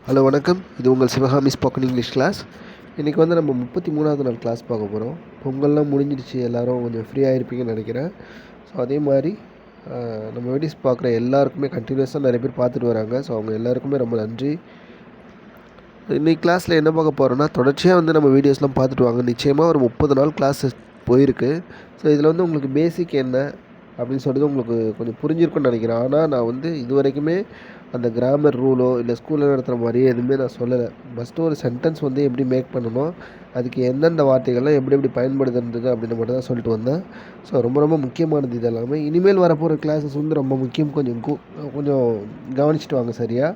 Hello வணக்கம். இது உங்கள் சிவகாமி ஸ்போக்கன் இங்கிலீஷ் கிளாஸ். இன்றைக்கி வந்து நம்ம 33வது நாள் கிளாஸ் பார்க்க போகிறோம். பொங்கல்லாம் முடிஞ்சிடுச்சு, எல்லோரும் கொஞ்சம் ஃப்ரீயாக இருப்பீங்கன்னு நினைக்கிறேன். ஸோ அதே மாதிரி நம்ம வீடியோஸ் பார்க்குற எல்லாருக்குமே கண்டினியூஸாக நிறைய பேர் பார்த்துட்டு வராங்க. ஸோ அவங்க எல்லாருக்குமே ரொம்ப நன்றி. இன்றைக்கி கிளாஸில் என்ன பார்க்க போகிறோன்னா, தொடர்ச்சியாக வந்து நம்ம வீடியோஸ்லாம் பார்த்துட்டு வாங்க. நிச்சயமாக ஒரு 30 நாள் கிளாஸ் போயிருக்கு. ஸோ இதில் வந்து உங்களுக்கு பேசிக் என்ன அப்படின்னு சொல்லிட்டு உங்களுக்கு கொஞ்சம் புரிஞ்சிருக்குன்னு நினைக்கிறேன். ஆனால் நான் வந்து இது வரைக்குமே அந்த கிராமர் ரூலோ இல்லை ஸ்கூலில் நடத்துகிற மாதிரியே எதுவுமே நான் சொல்லலை. ஃபஸ்ட்டு ஒரு சென்டென்ஸ் வந்து எப்படி மேக் பண்ணணும், அதுக்கு எந்தெந்த வார்த்தைகள்லாம் எப்படி எப்படி பயன்படுதுன்றது அப்படின்னு மட்டும் தான் சொல்லிட்டு வந்தேன். ஸோ ரொம்ப ரொம்ப முக்கியமானது இது எல்லாமே. இனிமேல் வரப்போகிற கிளாஸஸ் வந்து ரொம்ப முக்கியம். கொஞ்சம் கவனிச்சுட்டு வாங்க சரியா.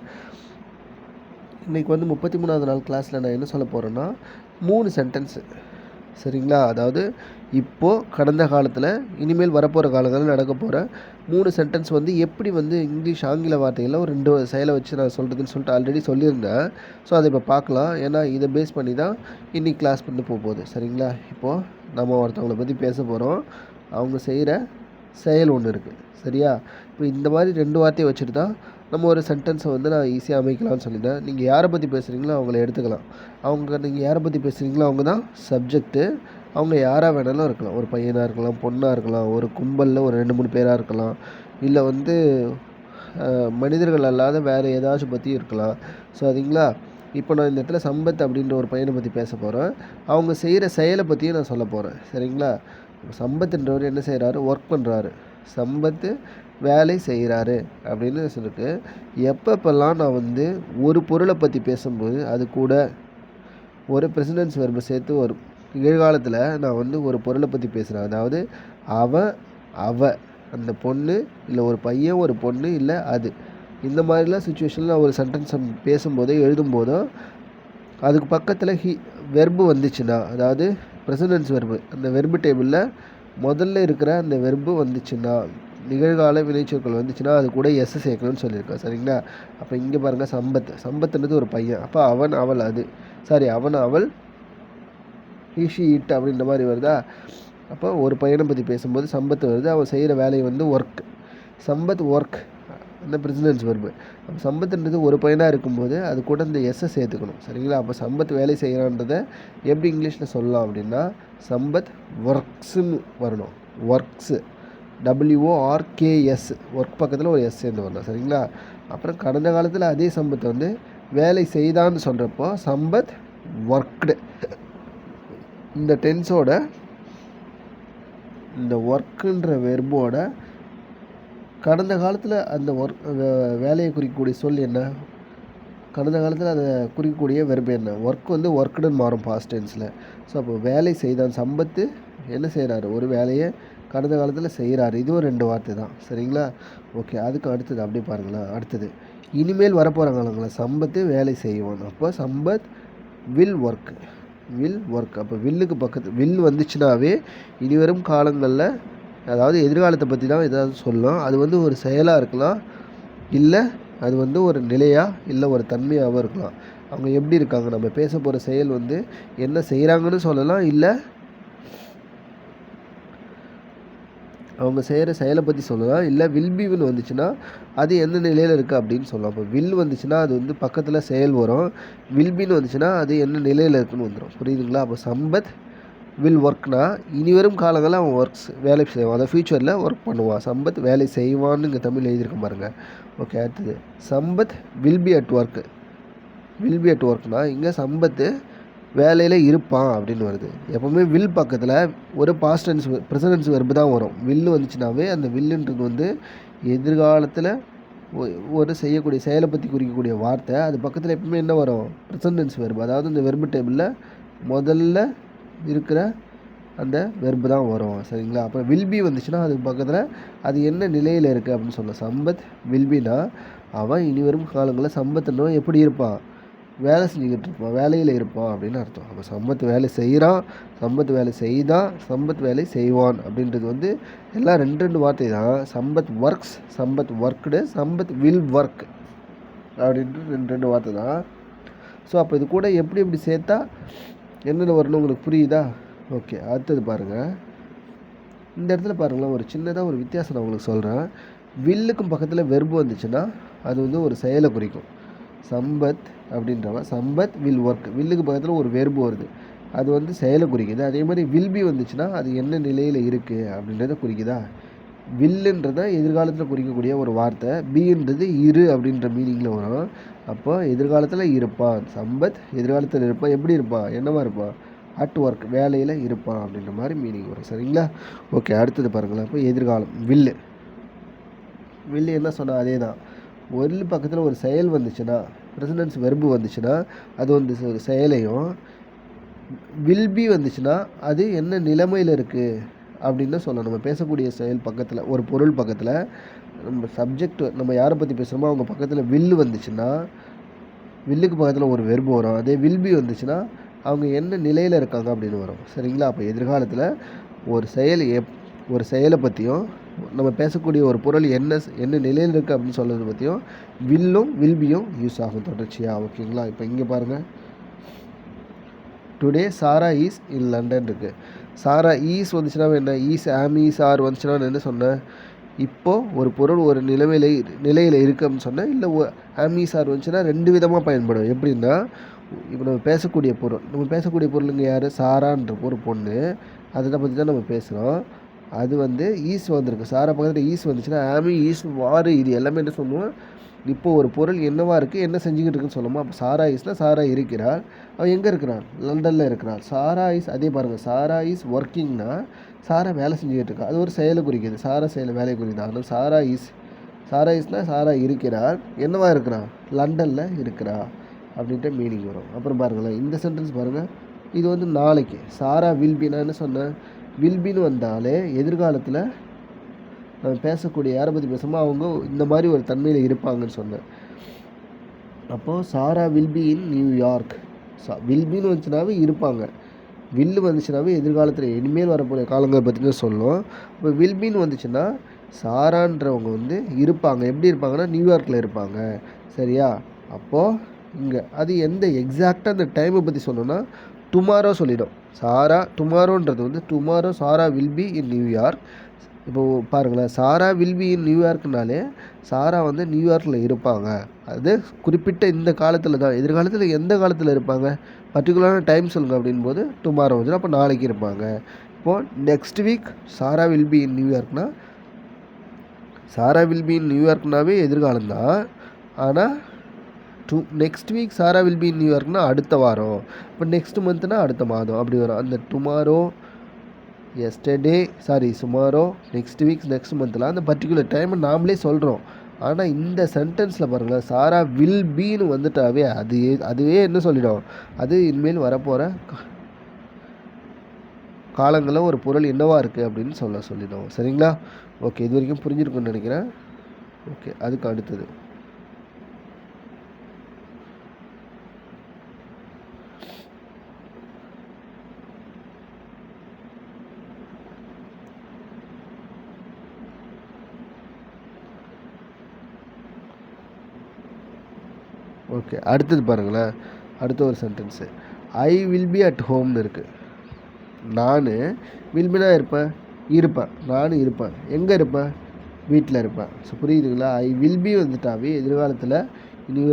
இன்றைக்கி வந்து 33வது நாள் கிளாஸில் நான் என்ன சொல்ல போகிறேன்னா 3 சென்டென்ஸு சரிங்களா. அதாவது இப்போது, கடந்த காலத்தில், இனிமேல் வரப்போகிற காலங்களில் நடக்க போகிற 3 சென்டென்ஸ் வந்து எப்படி வந்து இங்கிலீஷ் ஆங்கில வார்த்தைகளில் ஒரு 2 செயலை வச்சு நான் சொல்கிறதுன்னு சொல்லிட்டு ஆல்ரெடி சொல்லியிருந்தேன். ஸோ அதை இப்போ பார்க்கலாம். ஏன்னா இதை பேஸ் பண்ணி தான் இன்றைக்கி கிளாஸ் பண்ணி போகுது சரிங்களா. இப்போது நம்ம ஒருத்தவங்களை பற்றி பேச போகிறோம். அவங்க செய்கிற செயல் ஒன்று இருக்குது சரியா. இப்போ இந்த மாதிரி 2 வார்த்தையை வச்சுட்டு தான் நம்ம ஒரு சென்டென்ஸை வந்து நான் ஈஸியாக அமைக்கலாம்னு சொல்லிட்டேன். நீங்கள் யாரை பற்றி பேசுகிறீங்களோ அவங்கள எடுத்துக்கலாம். நீங்கள் யாரை பற்றி பேசுகிறீங்களோ அவங்க தான் சப்ஜெக்ட்டு. அவங்க யாராக வேணாலும் இருக்கலாம். ஒரு பையனாக இருக்கலாம், பொண்ணாக இருக்கலாம், ஒரு கும்பலில் ஒரு 2-3 பேராக இருக்கலாம், இல்லை வந்து மனிதர்கள் அல்லாத வேறு ஏதாச்சும் பற்றியும் இருக்கலாம். ஸோ அதுங்களா. இப்போ நான் இந்த இடத்துல சம்பத் அப்படின்ற ஒரு பையனை பற்றி பேச போகிறேன். அவங்க செய்கிற செயலை பற்றியும் நான் சொல்ல போகிறேன் சரிங்களா. சம்பத்துன்றவர் என்ன செய்கிறாரு, ஒர்க் பண்ணுறாரு. சம்பத்து வேலை செய்கிறாரு அப்படின்னு சொல்லிட்டு எப்பப்பெல்லாம் நான் வந்து ஒரு பொருளை பற்றி பேசும்போது அது கூட ஒரு ப்ரெசிடென்ஸ் வெர்பை சேர்த்து ஒரு நிகழ்காலத்தில் நான் வந்து ஒரு பொருளை பற்றி பேசுகிறேன். அதாவது அவ அந்த பொண்ணு, இல்லை ஒரு பையன் ஒரு பொண்ணு, இல்லை அது, இந்த மாதிரிலாம் சுச்சுவேஷனில் நான் ஒரு சென்டென்ஸை பேசும்போதோ எழுதும்போதோ அதுக்கு பக்கத்தில் வெர்பு வந்துச்சுன்னா, அதாவது ப்ரெசிடென்ஸ் வெர்பு, அந்த வெர்பு டேபிளில் முதல்ல இருக்கிற அந்த வெர்பு வந்துச்சுன்னா, நிகழ்கால வினைச்சொற்கள் வந்துச்சுன்னா அது கூட எஸ் சேர்க்கணும்னு சொல்லியிருக்கேன் சரிங்களா. அப்போ இங்கே பாருங்கள், சம்பத்துன்றது ஒரு பையன். அப்போ அவன் அவள் அது அவன் அவள் ஈஷி இட் அப்படின்ற மாதிரி வருதா. அப்போ ஒரு பையனை பற்றி பேசும்போது சம்பத்து வருது. அவன் செய்கிற வேலையை வந்து ஒர்க். சம்பத் ஒர்க் அந்த ப்ரெசிடென்ஸ் வெர்பு. அப்போ சம்பத்துன்றது ஒரு பையனாக இருக்கும்போது அது கூட இந்த எஸ்ஸை சேர்த்துக்கணும் சரிங்களா. அப்போ சம்பத் வேலை செய்கிறான்றதை எப்படி இங்கிலீஷில் சொல்லலாம் அப்படின்னா சம்பத் ஒர்க்ஸுன்னு வரணும். ஒர்க்ஸு, WORKS, ஒர்க் பக்கத்தில் ஒரு எஸ் சேர்ந்து வரணும் சரிங்களா. அப்புறம் கடந்த காலத்தில் அதே சம்பத்தை வந்து வேலை செய்தான்னு சொல்கிறப்போ சம்பத் ஒர்க்டு. இந்த டென்ஸோட இந்த ஒர்க்குன்ற வெர்போட கடந்த காலத்தில் அந்த வேலையை குறிக்கக்கூடிய சொல் என்ன, கடந்த காலத்தில் அதை குறிக்கக்கூடிய வெர்பு என்ன, ஒர்க் வந்து ஒர்க்குடன் மாறும் பாஸ்ட் டென்ஸில். ஸோ அப்போ வேலை செய்தான், சம்பத்து என்ன செய்கிறாரு, ஒரு வேலையை கடந்த காலத்தில் செய்கிறாரு. இதுவும் 2 வார்த்தை தான் சரிங்களா. ஓகே, அதுக்கு அடுத்தது அப்படியே பாருங்களேன். அடுத்தது இனிமேல் வரப்போகிற காலங்களில் சம்பத்து வேலை செய்வான். அப்போ சம்பத் வில் ஒர்க். அப்போ வில்லுக்கு பக்கத்து வில் வந்துச்சுனாவே இனிவரும் காலங்களில், அதாவது எதிர்காலத்தை பற்றி தான் ஏதாவது சொல்லலாம். அது வந்து ஒரு செயலாக இருக்கலாம், இல்லை அது வந்து ஒரு நிலையாக, இல்லை ஒரு தன்மையாகவும் இருக்கலாம். அவங்க எப்படி இருக்காங்க, நம்ம பேச போகிற செயல் வந்து என்ன செய்கிறாங்கன்னு சொல்லலாம், இல்லை அவங்க செய்கிற செயலை பற்றி சொல்லலாம், இல்லை வில்பின்னு வந்துச்சுன்னா அது எந்த நிலையில் இருக்குது அப்படின்னு சொல்லலாம். இப்போ வில் வந்துச்சுன்னா அது வந்து பக்கத்தில் செயல் வரும். வில்பின்னு வந்துச்சுன்னா அது என்ன நிலையில் இருக்குதுன்னு வந்துடும். புரியுதுங்களா. அப்போ சம்பத் வில் ஒர்க்னா இனிவரும் காலங்களில் அவன் வேலை செய்வான், அதை ஃப்யூச்சரில் ஒர்க் பண்ணுவான். சம்பத் வேலை செய்வான்னு இங்கே தமிழ் எழுதியிருக்க பாருங்கள். ஓகே, அடுத்தது சம்பத் வில் பி அட் ஒர்க்னா இங்கே சம்பத்து வேலையில் இருப்பான் அப்படின்னு வருது. எப்போவுமே வில் பக்கத்தில் ஒரு பாஸ்ட் டென்ஸ் ப்ரெசன்ட் வெர்பு தான் வரும். வில்லு வந்துச்சுனாவே அந்த வில்லுன்றது வந்து எதிர்காலத்தில் ஒரு செய்யக்கூடிய செயலை பற்றி குறிக்கக்கூடிய வார்த்தை. அது பக்கத்தில் எப்பவுமே என்ன வரும், ப்ரெசன்ட் வெர்பு. அதாவது இந்த வெர்பு டேபிளில் முதல்ல இருக்கிற அந்த வெர்பு தான் வரும் சரிங்களா. அப்போ வில்பி வந்துச்சுன்னா அதுக்கு பக்கத்தில் அது என்ன நிலையில் இருக்குது அப்படின்னு சொல்லலாம். சம்பத் வில்பினா அவன் இனிவரும் காலங்களில் சம்பத்துன்னு எப்படி இருப்பான், வேலை செஞ்சுக்கிட்டு இருப்பான், வேலையில் இருப்பான் அப்படின்னு அர்த்தம். அப்போ சம்பத் வேலை செய்கிறான், சம்பத் வேலை செய்தான், சம்பத் வேலை செய்வான் அப்படின்றது வந்து எல்லாம் 2 வார்த்தை தான். Sampath works, Sampath worked, Sampath will work அப்படின்ட்டு 2 வார்த்தை தான். ஸோ அப்போ இது கூட எப்படி சேர்த்தா என்னென்ன வரணும் உங்களுக்கு புரியுதா. ஓகே, அடுத்தது பாருங்கள். இந்த இடத்துல பாருங்களேன், ஒரு சின்னதாக ஒரு வித்தியாசம் நான் உங்களுக்கு சொல்கிறேன். வில்லுக்கும் பக்கத்தில் வெர்பு வந்துச்சுன்னா அது வந்து ஒரு செயலை குறிக்கும். சம்பத் அப்படின்றவ சம்பத் வில் ஒர்க், வில்லுக்கு பக்கத்தில் ஒரு வெர்பு வருது, அது வந்து செயலை குறிக்குது. அதே மாதிரி வில் பி வந்துச்சுன்னா அது என்ன நிலையில் இருக்குது அப்படின்றத குறிக்குதா. வில்லுன்றத எதிர்காலத்தில் குறிக்கக்கூடிய ஒரு வார்த்தை, பின்றது இரு அப்படின்ற மீனிங்கில் வரும். அப்போ எதிர்காலத்தில் இருப்பான் சம்பத், எதிர்காலத்தில் இருப்பான், எப்படி இருப்பான், என்னவா இருப்பான், அட் ஒர்க், வேலையில் இருப்பான் அப்படின்ற மாதிரி மீனிங் வரும். சரிங்களா. ஓகே, அடுத்தது பாருங்களேன். இப்போ எதிர்காலம் வில்லு, வில்லு என்ன சொன்னால் அதே தான். வில்லு பக்கத்தில் ஒரு செயல் வந்துச்சுன்னா, ப்ரெசன்டென்ஸ் வெர்பு வந்துச்சுன்னா அது வந்து ஒரு செயலையும், வில் பி வந்துச்சுன்னா அது என்ன நிலைமையில் இருக்குது அப்படின்னு சொல்லணும். நம்ம பேசக்கூடிய செயல் பக்கத்தில், ஒரு பொருள் பக்கத்தில் நம்ம சப்ஜெக்ட், நம்ம யாரை பற்றி பேசுகிறோமோ அவங்க பக்கத்தில் வில்லு வந்துச்சுன்னா வில்லுக்கு பக்கத்தில் ஒரு வெர்பு வரும். அதே வில் பி வந்துச்சுன்னா அவங்க என்ன நிலையில் இருக்காங்க அப்படின்னு வரும். சரிங்களா. அப்போ எதிர்காலத்தில் ஒரு செயலை பற்றியும் நம்ம பேசக்கூடிய ஒரு பொருள் என்ன நிலையில் இருக்குது அப்படின்னு சொல்கிறத பற்றியும் வில்லும் வில்பியும் யூஸ் ஆகும் தொடர்ச்சியாக. ஓகேங்களா. இப்போ இங்கே பாருங்கள், today Sarah is in London இருக்குது. சாரா ஈஸ் வந்துச்சுன்னா என்ன, ஈஸ் ஆம் ஈஸ் ஆர் வந்துச்சுன்னா என்ன சொன்னேன், இப்போது ஒரு பொருள் ஒரு நிலையில் இருக்குது அப்படின்னு சொன்னேன். இல்லை ஆம் ஈஸ் ஆர் வந்துச்சுன்னா ரெண்டு விதமாக பயன்படும். எப்படின்னா, இப்போ நம்ம பேசக்கூடிய பொருளுங்க யார், சாரான்ற ஒரு பொண்ணு, அதை பற்றி தான் நம்ம பேசுகிறோம். அது வந்து ஈஸ் வந்திருக்கு, சாரா பக்கத்தில் ஈஸ் வந்துச்சுன்னா ஆமி ஈஸ் வாரு, இது எல்லாமே என்ன சொல்லுவோம், இப்போது ஒரு பொருள் என்னவா இருக்குது, என்ன செஞ்சுக்கிட்டு இருக்குன்னு சொல்லுமா. அப்போ சாரா ஈஸ்னால் சாரா இருக்கிறார், அவன் எங்கே இருக்கிறான், லண்டனில் இருக்கிறார். சாரா ஈஸ், அதே பாருங்கள், சாரா ஈஸ் ஒர்க்கிங்னா சாரா வேலை செஞ்சுக்கிட்டு இருக்கா, அது ஒரு செயலை குறிக்குது, சாரா செயலை வேலை குறிக்குது. ஆனால் சாரா ஈஸ்னால் சாரா இருக்கிறார், என்னவா இருக்கிறான், லண்டனில் இருக்கிறா அப்படின்ட்டு மீனிங் வரும். அப்புறம் பாருங்களேன், இந்த சென்டென்ஸ் பாருங்கள், இது வந்து நாளைக்கு சாரா வில் பி, நான் என்ன சொன்னேன், வில்பின்னு வந்தாலே எதிர்காலத்தில் நம்ம பேசக்கூடிய யாரை பற்றி பேசுகிறோமோ அவங்க இந்த மாதிரி ஒரு தன்மையில் இருப்பாங்கன்னு சொன்னேன். அப்போது சாரா வில் பி இன் நியூயார்க், வில்பின்னு வந்துச்சுனாவே இருப்பாங்க, வில்லு வந்துச்சுனாவே எதிர்காலத்தில் இனிமேல் வரக்கூடிய காலங்களை பற்றி தான் சொல்லும். இப்போ வில்பின்னு வந்துச்சுன்னா சாரான்றவங்க வந்து இருப்பாங்க, எப்படி இருப்பாங்கன்னா நியூயார்க்கில் இருப்பாங்க. சரியா. அப்போது இங்கே அது எந்த எக்ஸாக்டாக அந்த டைமை பற்றி சொல்லணும்னா டுமாரோ சொல்லிடும். சாரா டுமாரோன்றது வந்து tomorrow Sarah will be in New York. இப்போது பாருங்களேன், சாரா வில் பி இன் நியூயார்க்னாலே சாரா வந்து நியூயார்க்கில் இருப்பாங்க, அது குறிப்பிட்ட இந்த காலத்தில் தான். எதிர்காலத்தில் எந்த காலத்தில் இருப்பாங்க, பர்டிகுலரான டைம் சொல்லுங்கள் அப்படின்போது டுமாரோ வந்து, அப்போ நாளைக்கு இருப்பாங்க. இப்போது next week Sarah will be in நியூயார்க்னா, சாரா வில் பி இன் நியூயார்க்னாவே எதிர்காலம் தான். ஆனால் next week Sarah will be in நியூயார்க்னா அடுத்த வாரம், இப்போ நெக்ஸ்ட் மந்த்னா அடுத்த மாதம் அப்படி வரும். அந்த tomorrow, tomorrow, next weeks, next மந்த்லாம் அந்த பர்டிகுலர் டைமை நாமளே சொல்கிறோம். ஆனால் இந்த சென்டென்ஸில் பாருங்கள், சாரா வில் பின்னு வந்துட்டாவே அதுவே என்ன சொல்லிடும், அது இனிமேல் வரப்போகிற காலங்களில் ஒரு பொருள் என்னவா இருக்குது அப்படின்னு சொல்லிடும். சரிங்களா. ஓகே, இது வரைக்கும் புரிஞ்சிருக்குன்னு நினைக்கிறேன். ஓகே, அதுக்கு அடுத்தது அடுத்தது பாருங்களேன். அடுத்த ஒரு sentence, I will be at ஹோம்னு இருக்குது. நான் வில்பினா இருப்பேன், நானும் இருப்பேன், எங்கே இருப்பேன், வீட்டில் இருப்பேன். ஸோ புரியுதுங்களா. ஐ வில் பி வந்துட்டாவே எதிர்காலத்தில் இனி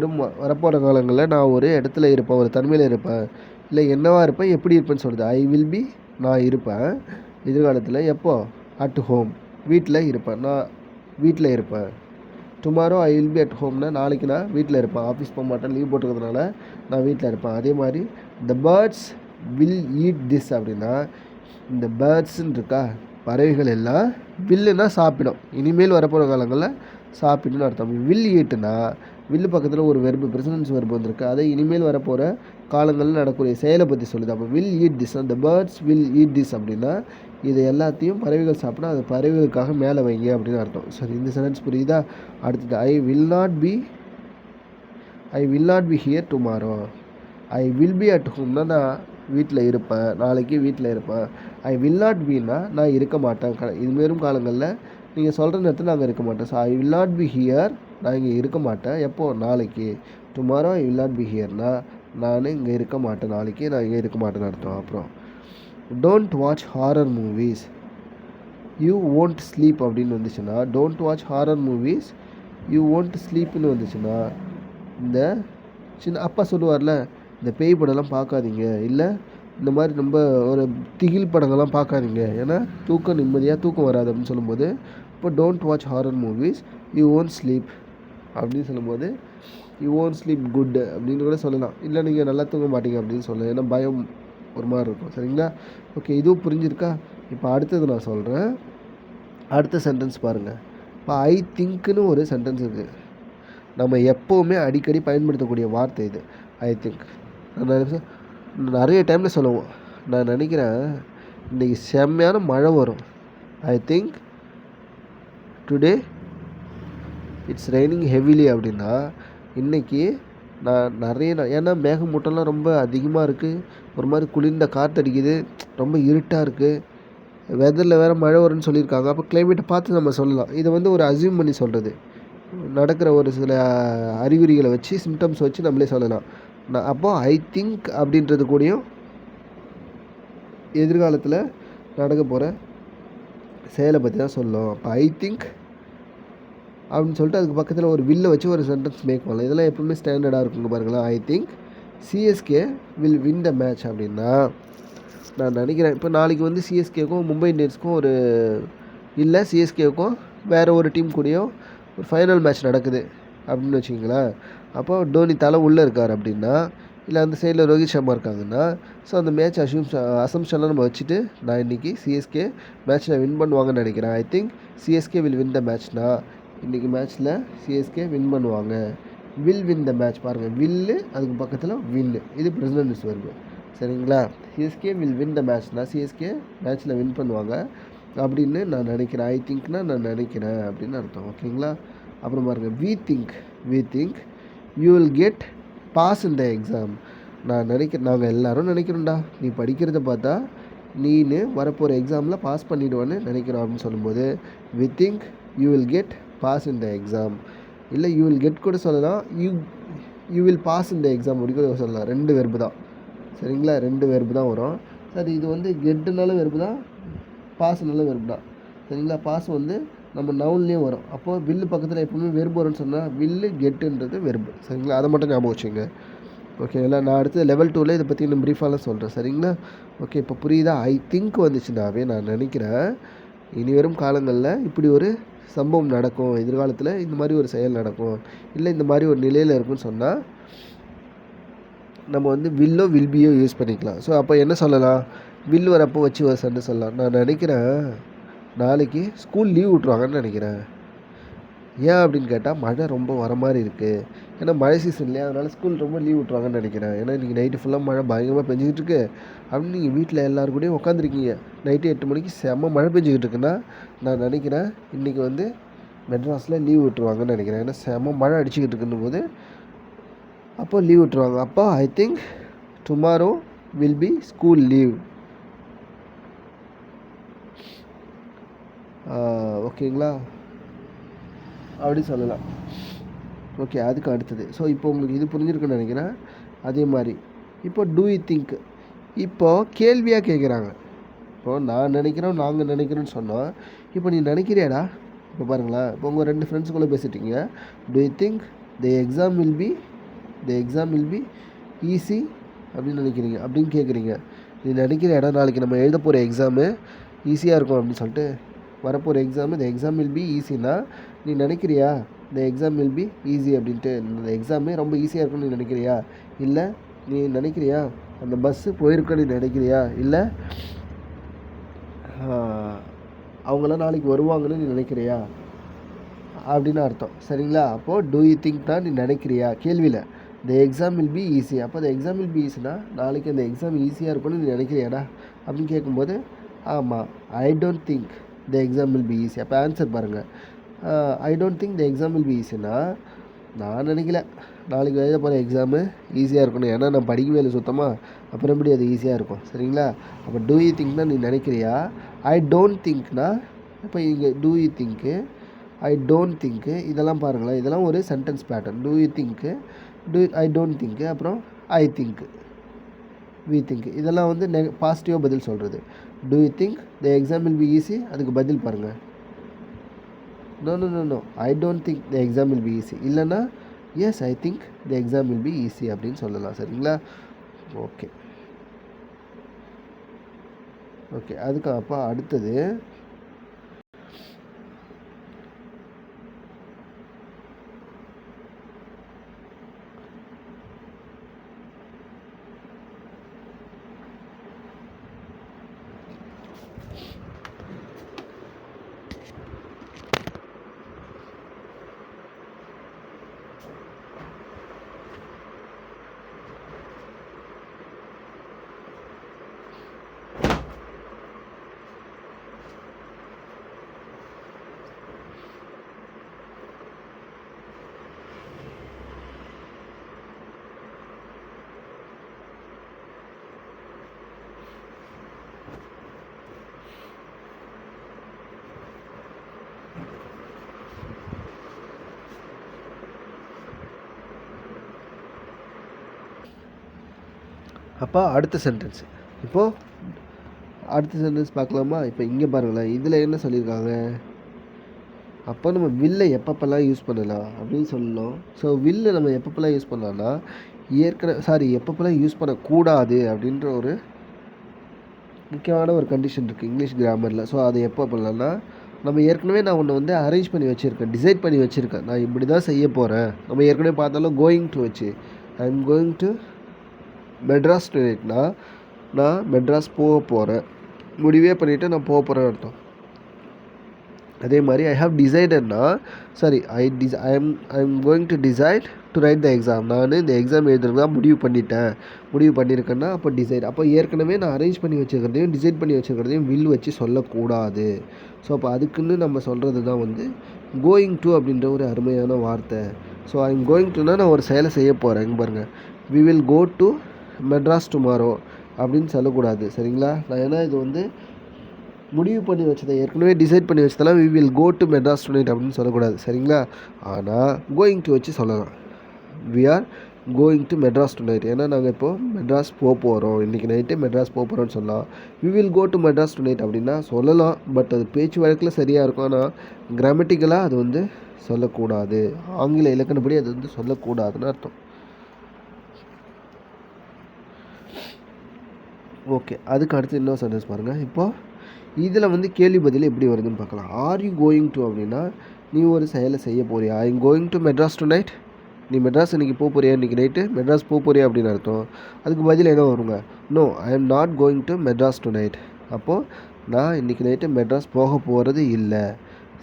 வரப்போகிற காலங்களில் நான் ஒரு இடத்துல இருப்பேன், ஒரு தன்மையில் இருப்பேன், இல்லை என்னவா இருப்பேன், எப்படி இருப்பேன்னு சொல்லுது. ஐ வில் பி, நான் இருப்பேன் எதிர்காலத்தில், எப்போ, அட் ஹோம், வீட்டில் இருப்பேன், நான் வீட்டில் இருப்பேன். Tomorrow I will be at ஹோம்னா நாளைக்கு நான் வீட்டில் இருப்பேன், ஆஃபீஸ் போக மாட்டேன், லீவ் போட்டுக்கிறதுனால நான் வீட்டில் இருப்பேன். அதே மாதிரி த பேர்ட்ஸ் வில் ஈட் திஸ் அப்படின்னா, இந்த பேர்ட்ஸுன்னு இருக்கா, பறவைகள் எல்லாம் வில்லுன்னா சாப்பிடும், இனிமேல் வரப்போகிற காலங்களில் சாப்பிடுன்னு அர்த்தம். வில் ஈட்டுனா வில்லு பக்கத்தில் ஒரு வெர்பு, ப்ரெசன்ஸ் வெர்பு வந்திருக்கு, அதை இனிமேல் வரப்போகிற காலங்களில் நடக்கக்கூடிய செயலை பற்றி சொல்லுது. அப்போ வில் ஈட் திஸ், அந்த பேர்ட்ஸ் வில் ஈட் திஸ் அப்படின்னா இது எல்லாத்தையும் பறவைகள் சாப்பிட்டா அது பறவைகளுக்காக மேலே வைங்க அப்படின்னு அர்த்தம். சரி, இந்த சென்டென்ஸ் புரியுதா. அடுத்தது, I will not be here tomorrow. I will be at ஹோம்னா நான் வீட்டில் இருப்பேன், நாளைக்கு வீட்டில் இருப்பேன். ஐ வில் நாட் பின்னா நான் இருக்க மாட்டேன், இதுமாரி காலங்களில் நீங்கள் சொல்கிற நேரத்தில் நாங்கள் இருக்க மாட்டோம். So I will not be here, நான் இங்கே இருக்க மாட்டேன், எப்போது, நாளைக்கு. Tomorrow I will not be ஹியர்னா நான் இங்கே இருக்க மாட்டேன், நாளைக்கு நான் இங்கே இருக்க மாட்டேன்னு அர்த்தம். அப்புறம் don't watch horror movies, you won't sleep அப்படின்னு வந்துச்சுன்னா, don't watch horror movies, you won't ஸ்லீப்னு வந்துச்சுன்னா இந்த அப்பா சொல்லுவார்ல, இந்த பேய் படம்லாம் பார்க்காதீங்க, இல்லை இந்த மாதிரி ரொம்ப ஒரு திகில் படங்கள்லாம் பார்க்காதீங்க, ஏன்னா தூக்கம் நிம்மதியாக தூக்கம் வராது அப்படின்னு சொல்லும்போது, இப்போ don't watch horror movies, you won't sleep அப்படின்னு சொல்லும்போது, யூ ஓன்ட் ஸ்லீப் குட் அப்படின்னு கூட சொல்லலாம். இல்லை நீங்கள் நல்லா தூங்க மாட்டீங்க அப்படின்னு சொல்லலாம், ஏன்னா பயம் ஒரு மாதிரி இருக்கும். சரிங்களா? ஓகே, இதுவும் புரிஞ்சிருக்கா? இப்போ அடுத்தது நான் சொல்கிறேன். அடுத்த சென்டென்ஸ் பாருங்கள். இப்போ ஐ திங்க்னு ஒரு சென்டென்ஸ் இருக்குது. நம்ம எப்போவுமே அடிக்கடி பயன்படுத்தக்கூடிய வார்த்தை இது, ஐ திங்க். நிறைய டைமில் சொல்லுவோம், நான் நினைக்கிறேன் இன்றைக்கி செம்மையான மழை வரும், I think today it's raining heavily அப்படின்னா இன்றைக்கி நான் ஏன்னா மேகமூட்டம்லாம் ரொம்ப அதிகமாக இருக்குது, ஒரு மாதிரி குளிர்ந்த காற்றடிக்குது, ரொம்ப இருட்டாக இருக்குது, வெதரில் வேறு மழை வரும்னு சொல்லியிருக்காங்க. அப்போ கிளைமேட்டை பார்த்து நம்ம சொல்லலாம். இதை வந்து ஒரு அசியூம் பண்ணி சொல்கிறது, நடக்கிற ஒரு சில அறிகுறிகளை வச்சு சிம்டம்ஸ் வச்சு நம்மளே சொல்லலாம். அப்போது ஐ திங்க் அப்படின்றது கூடயும் எதிர்காலத்தில் நடக்க போகிற செயலை பற்றி தான் சொல்லலாம். அப்போ ஐ திங்க் அப்படின்னு சொல்லிட்டு அதுக்கு பக்கத்தில் ஒரு வில்லை வச்சு ஒரு சென்டென்ஸ் மேக் பண்ணலாம். இதெல்லாம் எப்பவுமே ஸ்டாண்டர்டாக இருக்குங்க பாருங்களேன். ஐ think CSK will win the match அப்படின்னா நான் நினைக்கிறேன், இப்போ நாளைக்கு வந்து சிஎஸ்கேக்கும் மும்பை இந்தியன்ஸுக்கும் ஒரு இல்லை சிஎஸ்கேவுக்கும் வேறு ஒரு டீம் கூடயும் ஒரு ஃபைனல் மேட்ச் நடக்குது அப்படின்னு வச்சுக்கிங்களேன். அப்போ டோனி தலை உள்ளே இருக்கார் அப்படின்னா, இல்லை அந்த சைடில் ரோஹித் சர்மா இருக்காங்கன்னா, ஸோ அந்த மேட்ச் அசம்ஷன்லாம் நம்ம வச்சுட்டு நான் இன்றைக்கி சிஎஸ்கே மேட்ச்சில் வின் பண்ணுவாங்கன்னு நினைக்கிறேன். I think CSK will win the மேட்ச்னா இன்றைக்கி மேட்ச்சில் சிஎஸ்கே வின் பண்ணுவாங்க. வில் வின் த மேட்ச் பாருங்கள், வில்லு அதுக்கு பக்கத்தில் வின்னு, இது ப்ரெசன்ட் நியூஸ் வருது. சரிங்களா? சிஎஸ்கே வில் வின் த மேட்ச்னா சிஎஸ்கே மேட்ச்சில் வின் பண்ணுவாங்க அப்படின்னு நான் நினைக்கிறேன். ஐ திங்க்னா நான் நினைக்கிறேன் அப்படின்னு அர்த்தம். ஓகேங்களா? அப்புறம் பாருங்கள், we think you will get pass in the exam. நாங்கள் எல்லோரும் நினைக்கிறோம்டா, நீ படிக்கிறத பார்த்தா நீனு வரப்போகிற எக்ஸாமில் பாஸ் பண்ணிவிடுவேன்னு நினைக்கிறோம் அப்படின்னு சொல்லும்போது, we think you will get pass in the exam. இல்லை யூ வில் கெட் கூட சொல்லலாம், you will pass in the exam அப்படி கூட சொல்லலாம். 2 வெர்பு தான். சரிங்களா? 2 வெர்பு தான் வரும். சரி, இது வந்து கெட்டுனாலும் வெர்பு தான், பாஸ்னாலும் வெர்பு தான். சரிங்களா? பாஸ் வந்து நம்ம நவுன்லேயும் வரும். அப்போது வில்லு பக்கத்தில் எப்பவுமே வெர்பு வரும்னு சொன்னால் வில்லு கெட்டுன்றது வெர்பு. சரிங்களா? அதை மட்டும் ஞாபகம் வச்சுங்க. ஓகேங்களா? நான் அடுத்து லெவல் 2ல் இதை பற்றி இன்னும் ப்ரீஃபாலாம் சொல்கிறேன். சரிங்களா? ஓகே, இப்போ புரியுதா? ஐ திங்க் வந்துச்சுனாவே நான் நினைக்கிறேன் இனி வரும் காலங்களில் இப்படி ஒரு சம்பவம் நடக்கும், எதிர்காலத்தில் இந்த மாதிரி ஒரு செயல் நடக்கும், இல்லை இந்த மாதிரி ஒரு நிலையில் இருக்குன்னு சொன்னால் நம்ம வந்து வில்லோ வில்பியோ யூஸ் பண்ணிக்கலாம். ஸோ அப்போ என்ன சொல்லலாம்? வில் வரப்போ வச்சு ஒரு சண்டை சொல்லலாம். நான் நினைக்கிறேன் நாளைக்கு ஸ்கூல் லீவ் விட்ருவாங்கன்னு நினைக்கிறேன். ஏன் அப்படின்னு கேட்டால் மழை ரொம்ப வர மாதிரி இருக்குது, ஏன்னா மழை சீசன்லேயே, அதனால் ஸ்கூல் ரொம்ப லீவ் விட்ருவாங்கன்னு நினைக்கிறேன். ஏன்னா இன்றைக்கி நைட்டு ஃபுல்லாக மழை பயங்கரமாக பெஞ்சிக்கிட்டு இருக்கு அப்படின்னு நீங்கள் வீட்டில் எல்லாருக்கூடையும் உட்காந்துருக்கீங்க. நைட்டு 8 மணிக்கு செம்ம மழை பெஞ்சிக்கிட்டு இருக்குன்னா நான் நினைக்கிறேன் இன்றைக்கி வந்து மெட்ராஸில் லீவ் விட்ருவாங்கன்னு நினைக்கிறேன். ஏன்னா செம்ம மழை அடிச்சுக்கிட்டு இருக்குன்னும் போது அப்போ லீவ் விட்ருவாங்க. அப்போ I think tomorrow will be school leave. ஓகேங்களா? அப்படி சொல்லலாம். ஓகே, அதுக்கு அடுத்தது. ஸோ இப்போ உங்களுக்கு இது புரிஞ்சிருக்குன்னு நினைக்கிறேன். அதே மாதிரி இப்போ டூ யூ திங்க், இப்போது கேள்வியாக கேட்குறாங்க. இப்போது நான் நினைக்கிறோம், நாங்கள் நினைக்கிறோன்னு சொன்னோம். இப்போ நீ நினைக்கிறியாடா? இப்போ பாருங்களேன், இப்போ உங்கள் 2 ஃப்ரெண்ட்ஸுக்குள்ளே பேசிட்டீங்க. Do you think the exam will be easy அப்படின்னு நினைக்கிறீங்க, அப்படின்னு கேட்குறீங்க. நீ நினைக்கிறியாடா நாளைக்கு நம்ம எழுத போகிற எக்ஸாமு ஈஸியாக இருக்கும் அப்படின்னு சொல்லிட்டு, வரப்போகிற exam the exam will be ஈஸினா நீ நினைக்கிறியா the exam will be easy அப்படின்ட்டு? இந்த எக்ஸாமே ரொம்ப ஈஸியாக இருக்கும்னு நீ நினைக்கிறியா? இல்லை நீ நினைக்கிறியா அந்த பஸ்ஸு போயிருக்குன்னு நீ நினைக்கிறியா? இல்லை அவங்களாம் நாளைக்கு வருவாங்கன்னு நீ நினைக்கிறியா அப்படின்னு அர்த்தம். சரிங்களா? அப்போது டூ யூ திங்க் தான் நீ நினைக்கிறியா கேள்வியில். த எக்ஸாம் வில் பி ஈஸி, அப்போ த எக்ஸாம் வில் பி ஈஸினா நாளைக்கு அந்த எக்ஸாம் ஈஸியாக இருக்கும்னு நீ நினைக்கிறியாடா அப்படின்னு கேட்கும்போது, ஆமாம், I don't think the exam will be easy. அப்போ ஆன்சர் பாருங்கள், I don't think the exam will be ஈஸினா நான் நினைக்கல நாளைக்கு எழுத போகிற எக்ஸாமு ஈஸியாக இருக்கணும், ஏன்னா நான் படிக்கவே இல்லை சுத்தமாக, அப்புறம் எப்படி அது ஈஸியாக இருக்கும்? சரிங்களா? அப்போ டூ யூ திங்க்னா நீ நினைக்கிறியா, ஐ டோன்ட் திங்க்னா இப்போ இங்கே do you think, I don't think, இதெல்லாம் பாருங்களேன், இதெல்லாம் ஒரு sentence pattern. Do you think, I don't think, அப்புறம் ஐ திங்க்கு, வி திங்க், இதெல்லாம் வந்து பாசிட்டிவாக பதில் சொல்கிறது. Do you think the exam will be easy, அதுக்கு பதில் பாருங்கள், no I don't think the exam will be easy. இல்லைன்னா yes I think the exam will be easy அப்படின்னு சொல்லலாம். சரிங்களா? ஓகே ஓகே அதுக்கு அப்போ அடுத்தது அப்போ அடுத்த சென்டென்ஸ். இப்போது அடுத்த சென்டென்ஸ் பார்க்கலாமா? இப்போ இங்கே பாருங்களேன், இதில் என்ன சொல்லியிருக்காங்க? அப்போ நம்ம வில்லை எப்பப்பெல்லாம் யூஸ் பண்ணலாம் அப்படின்னு சொல்லணும். ஸோ வில்லை நம்ம எப்பப்பெல்லாம் யூஸ் பண்ணலாம்னா எப்பப்பெல்லாம் யூஸ் பண்ணக்கூடாது அப்படின்ற ஒரு முக்கியமான ஒரு கண்டிஷன் இருக்குது இங்கிலீஷ் கிராமரில். ஸோ அதை எப்போ பண்ணலாம்னா, நம்ம ஏற்கனவே நான் ஒன்று வந்து அரேஞ்ச் பண்ணி வச்சுருக்கேன், டிசைட் பண்ணி வச்சுருக்கேன், நான் இப்படி தான் செய்ய போகிறேன். நம்ம ஏற்கனவே பார்த்தாலும் கோயிங் டு வச்சு I am going to Madras டுடேனா நான் மெட்ராஸ் போக போகிறேன், முடிவே பண்ணிவிட்டு நான் போக போகிறேன்னு அர்த்தம். அதே மாதிரி ஐ ஹாவ் டிசைடட்னா I am going to decide to write the exam, நான் இந்த எக்ஸாம் எழுதுறதா முடிவு பண்ணியிருக்கேன்னா அப்போ டிசைட். அப்போ ஏற்கனவே நான் அரேஞ்ச் பண்ணி வச்சுருக்கிறதையும் டிசைட் பண்ணி வச்சுருக்கிறதையும் வில் வச்சு சொல்லக்கூடாது. ஸோ அப்போ அதுக்குன்னு நம்ம சொல்கிறது தான் வந்து கோயிங் டு அப்படின்ற ஒரு அருமையான வார்த்தை. ஸோ ஐ எம் கோயிங் டுனா நான் ஒரு செயலை செய்ய போகிறேன். இங்கே பாருங்கள், we will go to Madras tomorrow அப்படின்னு சொல்லக்கூடாது. சரிங்களா? நான் ஏன்னா இது வந்து முடிவு பண்ணி வச்சதை ஏற்கனவே டிசைட் பண்ணி வச்சதெல்லாம் we will go to Madras tonight அப்படின்னு சொல்லக்கூடாது. சரிங்களா? ஆனால் கோயிங் டு வச்சு சொல்லலாம். We are going to Madras tonight, ஏன்னா நாங்கள் இப்போது மெட்ராஸ் போகிறோம், இன்றைக்கி நைட்டு மெட்ராஸ் போகிறோன்னு சொல்லலாம். We will go to Madras tonight அப்படின்னா சொல்லலாம், பட் அது பேச்சு வழக்கில் சரியாக இருக்கும். ஆனால் கிராமட்டிக்கலாக அது வந்து சொல்லக்கூடாது, ஆங்கில இலக்கணப்படி அது வந்து சொல்லக்கூடாதுன்னு அர்த்தம். ஓகே அதுக்கு அடுத்து இன்னொரு சென்டென்ஸ் பாருங்கள். இப்போது இதில் வந்து கேள்வி பதில் எப்படி வருதுன்னு பார்க்கலாம். ஆர் யூ கோயிங் டு அப்படின்னா நீ ஒரு செயலை செய்ய போறியா. ஐ am going to Madras to night, நீ மெட்ராஸ் இன்றைக்கி போக போறியா, இன்றைக்கி நைட்டு மெட்ராஸ் போக போறியா அப்படின்னு அர்த்தம். அதுக்கு பதில் என்ன வருங்க? No I am not going to Madras tonight. அப்போது நான் இன்றைக்கி நைட்டு மெட்ராஸ் போக போகிறது இல்லை.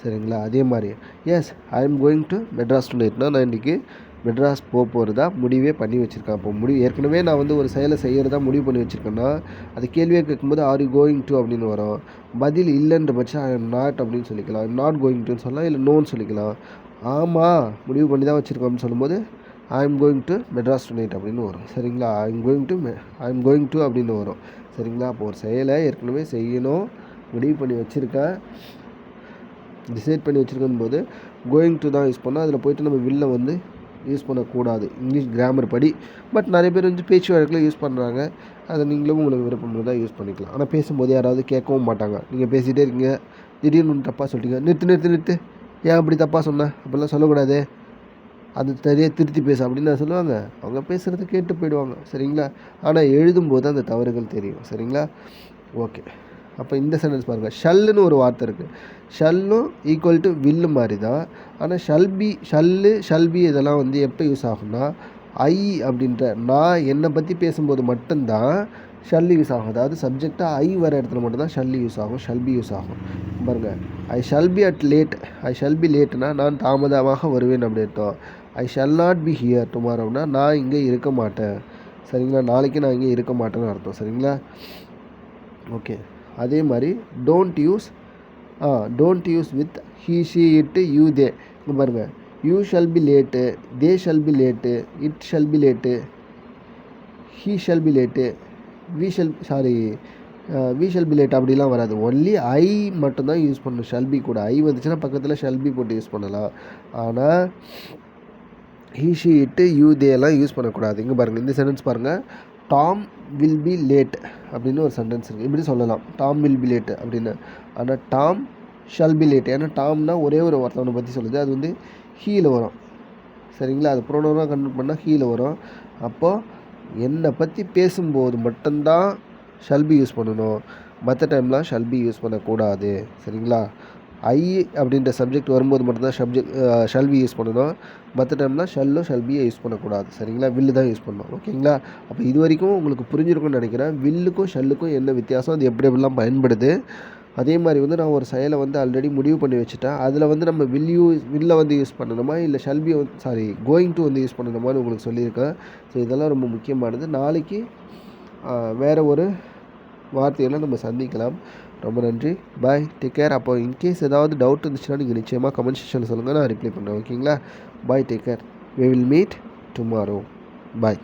சரிங்களா? அதே மாதிரி yes I am going to Madras டு நைட்னா நான் இன்றைக்கி மெட்ராஸ் போகிறதா முடிவே பண்ணி வச்சுருக்கேன். அப்போ ஏற்கனவே நான் வந்து ஒரு செயலை செய்கிறதா முடிவு பண்ணி வச்சுருக்கேன்னா அது கேள்வியாக கேட்கும்போது ஆர் யூ கோயிங் டு அப்படின்னு வரும். பதில் இல்லைன்ற பட்சம் ஐ எம் நாட் அப்படின்னு சொல்லிக்கலாம், ஐ எம் நாட் கோயிங் டுன்னு சொல்லலாம், இல்லை நோன்னு சொல்லிக்கலாம். ஆமாம் முடிவு பண்ணி தான் வச்சுருக்கோம் அப்படின்னு சொல்லும்போது ஐ am going to Madras to night அப்படின்னு வரும். சரிங்களா? ஐ எம் கோயிங் டு அப்படின்னு வரும். சரிங்களா? அப்போ ஒரு செயலை ஏற்கனவே செய்யணும், முடிவு பண்ணி வச்சுருக்கேன், டிசைட் பண்ணி வச்சுருக்கும் போது கோயிங் டு தான் யூஸ் பண்ணால் அதில் போய்ட்டு நம்ம வில்லை வந்து யூஸ் பண்ணக்கூடாது இங்கிலீஷ் கிராமர் படி. பட் நிறைய பேர் வந்து பேச்சு வழக்கில் யூஸ் பண்ணுறாங்க, அதை நீங்களும் உங்களுக்கு விருப்பம் தான் யூஸ் பண்ணிக்கலாம். ஆனால் பேசும்போது யாராவது கேட்கவும் மாட்டாங்க. நீங்கள் பேசிகிட்டே இருக்கீங்க, திடீர்னு ஒன்று தப்பாக சொல்லிட்டீங்க, நிறுத்து ஏன் அப்படி தப்பாக சொன்னேன் அப்படிலாம் சொல்லக்கூடாது, அது சரியாக திருத்தி பேச அப்படின்னு சொல்லுவாங்க. அவங்க பேசுகிறது கேட்டு போயிடுவாங்க. சரிங்களா? ஆனால் எழுதும்போது அந்த தவறுகள் தெரியும். சரிங்களா? ஓகே அப்போ இந்த சென்டென்ஸ் பாருங்கள், ஷல்லுன்னு ஒரு வார்த்தை இருக்குது. ஷல்லும் ஈக்குவல் டு வில்லு மாதிரி தான். ஆனால் ஷல்பி இதெல்லாம் வந்து எப்போ யூஸ் ஆகும்னா ஐ அப்படின்ற நான் என்னை பற்றி பேசும்போது மட்டும்தான் ஷல்லி யூஸ் ஆகும். அதாவது சப்ஜெக்டாக ஐ வர இடத்துல மட்டும்தான் ஷல்லி யூஸ் ஆகும், ஷல்பி யூஸ் ஆகும். பாருங்கள், ஐ ஷல் பி லேட்னா நான் தாமதமாக வருவேன் அப்படி அர்த்தம். I shall not be here டுமாரோனா நான் இங்கே இருக்க மாட்டேன். சரிங்களா? நாளைக்கு நான் இங்கே இருக்க மாட்டேன்னு அர்த்தம். சரிங்களா? ஓகே அதே மாதிரி don't use with he she it you they. இங்கே பாருங்கள், you shall be late, they shall be late, it shall be late, he shall be late, we shall be late அப்படிலாம் வராது. ஒன்லி ஐ மட்டும்தான் use பண்ணணும். ஷல்பி கூட ஐ வந்துச்சுன்னா பக்கத்தில் ஷல்பி போட்டு யூஸ் பண்ணலாம். ஆனால் ஹீ ஷீ இட்டு யூ தேலாம் யூஸ் பண்ணக்கூடாது. இங்கே பாருங்கள், இந்த சென்டென்ஸ் பாருங்கள், டாம் வில் பி லேட் அப்படின்னு ஒரு சென்டென்ஸ் இருக்குது. இப்படி சொல்லலாம், டாம் வில் பி லேட் அப்படின்னு. ஆனால் டாம் ஷல் பி லேட், ஏன்னா டாம்னா ஒரே ஒரு ஒருத்தவனை பற்றி சொல்லுது, அது வந்து ஹீயில் வரும். சரிங்களா? அது ப்ரோனவுனாக கன்வெர்ட் பண்ணால் ஹீல வரும். அப்போது என்னை பற்றி பேசும்போது மட்டும்தான் ஷல் பி யூஸ் பண்ணணும். மற்ற டைம்லாம் ஷல் பி யூஸ் பண்ணக்கூடாது. சரிங்களா? ஐ அப்படின்ற சப்ஜெக்ட் வரும்போது மட்டும்தான் ஷல் பி யூஸ் பண்ணணும். மற்ற டைம்லாம் ஷல் பியை யூஸ் பண்ணக்கூடாது. சரிங்களா? வில்லு தான் யூஸ் பண்ணணும். ஓகேங்களா? அப்போ இது வரைக்கும் உங்களுக்கு புரிஞ்சிருக்கும்னு நினைக்கிறேன். வில்லுக்கும் ஷல்லுக்கும் என்ன வித்தியாசம், அது எப்படி எப்படிலாம் பயன்படுது. அதே மாதிரி வந்து நான் ஒரு செயலை வந்து ஆல்ரெடி முடிவு பண்ணி வச்சுட்டேன். அதில் வந்து நம்ம வில்லை வந்து யூஸ் பண்ணணுமா, இல்லை ஷல்பி கோயிங் டு வந்து யூஸ் பண்ணணுமான்னு உங்களுக்கு சொல்லியிருக்கேன். ஸோ இதெல்லாம் ரொம்ப முக்கியமானது. நாளைக்கு வேறு ஒரு வார்த்தையெல்லாம் நம்ம சந்திக்கலாம். ரொம்ப நன்றி. பாய், டேக் கேர். அப்போ இன்கேஸ் ஏதாவது டவுட் இருந்துச்சுன்னா நீங்கள் நிச்சயமாக கமெண்ட் செக்ஷனில் சொல்லுங்கள், நான் ரிப்ளை பண்ணுறேன். ஓகேங்களா? Bye, take care. We will meet tomorrow. Bye.